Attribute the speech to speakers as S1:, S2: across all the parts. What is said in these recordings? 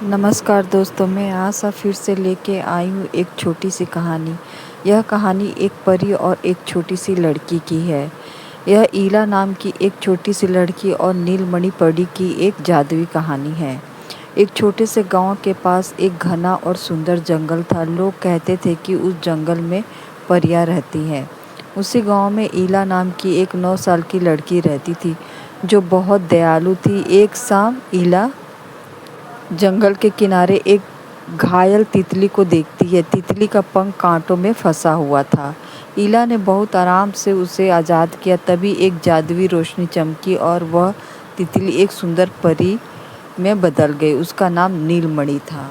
S1: नमस्कार दोस्तों, मैं आशा फिर से लेके आई हूँ एक छोटी सी कहानी। यह कहानी एक परी और एक छोटी सी लड़की की है। यह ईला नाम की एक छोटी सी लड़की और नीलमणि परी की एक जादुई कहानी है। एक छोटे से गांव के पास एक घना और सुंदर जंगल था। लोग कहते थे कि उस जंगल में परियां रहती हैं। उसी गांव में ईला नाम की एक 9 साल की लड़की रहती थी, जो बहुत दयालु थी। एक शाम ईला जंगल के किनारे एक घायल तितली को देखती है। तितली का पंख कांटों में फंसा हुआ था। ईला ने बहुत आराम से उसे आज़ाद किया। तभी एक जादुई रोशनी चमकी और वह तितली एक सुंदर परी में बदल गई। उसका नाम नीलमणि था।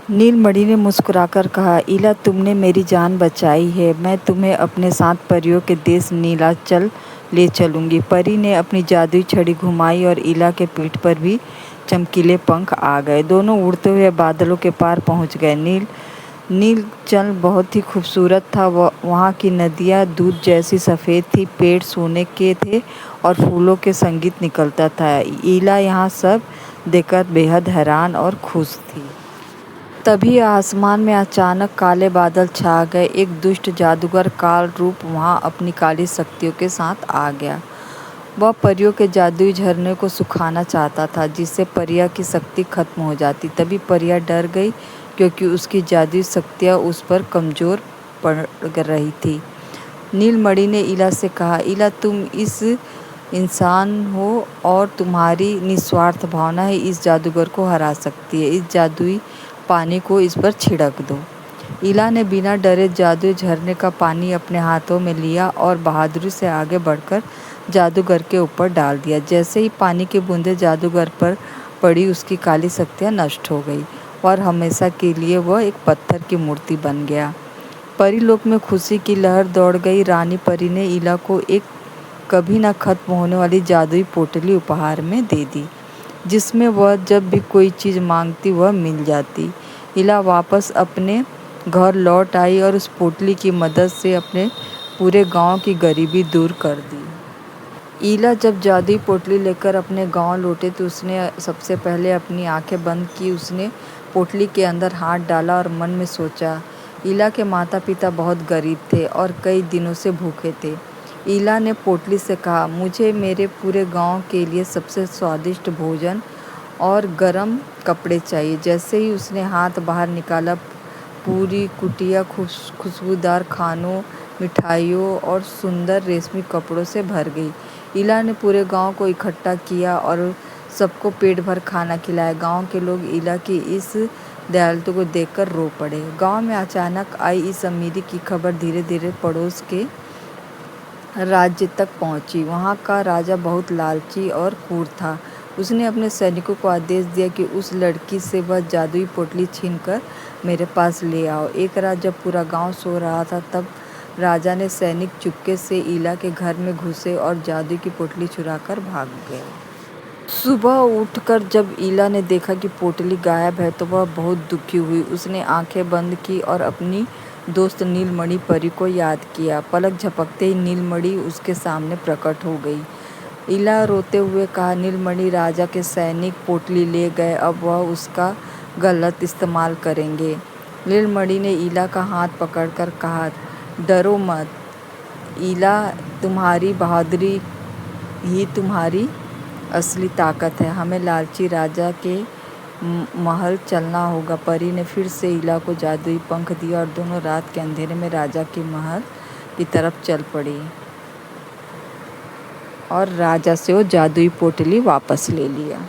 S1: नीलमणि ने मुस्कुराकर कहा, ईला, तुमने मेरी जान बचाई है। मैं तुम्हें अपने साथ परियों के देश नीलाचल ले चलूंगी। परी ने अपनी जादुई छड़ी घुमाई और ईला के पीठ पर भी चमकीले पंख आ गए। दोनों उड़ते हुए बादलों के पार पहुंच गए। नीलाचल बहुत ही खूबसूरत था। वहाँ की नदियाँ दूध जैसी सफ़ेद थी, पेड़ सोने के थे और फूलों के संगीत निकलता था। ईला यहाँ सब देखकर बेहद हैरान और खुश थी। तभी आसमान में अचानक काले बादल छा गए। एक दुष्ट जादूगर काल रूप वहां अपनी काली शक्तियों के साथ आ गया। वह परियों के जादुई झरने को सुखाना चाहता था, जिससे परियां की शक्ति खत्म हो जाती। तभी परियां डर गई, क्योंकि उसकी जादुई शक्तियां उस पर कमज़ोर पड़ रही थी। नीलमणि ने ईला से कहा, ईला, तुम इस इंसान हो और तुम्हारी निस्वार्थ भावना ही इस जादूगर को हरा सकती है। इस जादुई पानी को इस पर छिड़क दो। ईला ने बिना डरे जादुई झरने का पानी अपने हाथों में लिया और बहादुरी से आगे बढ़कर जादूगर के ऊपर डाल दिया। जैसे ही पानी की बूंदें जादूगर पर पड़ी, उसकी काली शक्तियाँ नष्ट हो गई और हमेशा के लिए वह एक पत्थर की मूर्ति बन गया। परीलोक में खुशी की लहर दौड़ गई। रानी परी ने ईला को एक कभी न खत्म होने वाली जादुई पोटली उपहार में दे दी, जिसमें वह जब भी कोई चीज़ मांगती वह मिल जाती। ईला वापस अपने घर लौट आई और उस पोटली की मदद से अपने पूरे गांव की गरीबी दूर कर दी। ईला जब जादुई पोटली लेकर अपने गांव लौटे तो उसने सबसे पहले अपनी आंखें बंद की। उसने पोटली के अंदर हाथ डाला और मन में सोचा। ईला के माता पिता बहुत गरीब थे और कई दिनों से भूखे थे। ईला ने पोटली से कहा, मुझे मेरे पूरे गांव के लिए सबसे स्वादिष्ट भोजन और गर्म कपड़े चाहिए। जैसे ही उसने हाथ बाहर निकाला, पूरी कुटिया खुशबूदार खानों, मिठाइयों और सुंदर रेशमी कपड़ों से भर गई। ईला ने पूरे गांव को इकट्ठा किया और सबको पेट भर खाना खिलाया। गांव के लोग ईला की इस दयालुता को देखकर रो पड़े। गांव में अचानक आई इस अमीरी की खबर धीरे धीरे पड़ोस के राज्य तक पहुंची। वहां का राजा बहुत लालची और क्रूर था। उसने अपने सैनिकों को आदेश दिया कि उस लड़की से वह जादुई पोटली छीनकर मेरे पास ले आओ। एक रात जब पूरा गांव सो रहा था, तब राजा ने सैनिक चुपके से ईला के घर में घुसे और जादू की पोटली चुराकर भाग गए। सुबह उठकर जब ईला ने देखा कि पोटली गायब है, तो वह बहुत दुखी हुई। उसने आंखें बंद की और अपनी दोस्त नीलमणि परी को याद किया। पलक झपकते ही नीलमणि उसके सामने प्रकट हो गई। ईला रोते हुए कहा, नीलमणि, राजा के सैनिक पोटली ले गए, अब वह उसका गलत इस्तेमाल करेंगे। नीलमणि ने ईला का हाथ पकड़कर कहा, डरो मत ईला, तुम्हारी बहादुरी ही तुम्हारी असली ताकत है। हमें लालची राजा के महल चलना होगा। परी ने फिर से ईला को जादुई पंख दिया और दोनों रात के अंधेरे में राजा के महल की तरफ चल पड़ी और राजा से वो जादुई पोटली वापस ले लिया।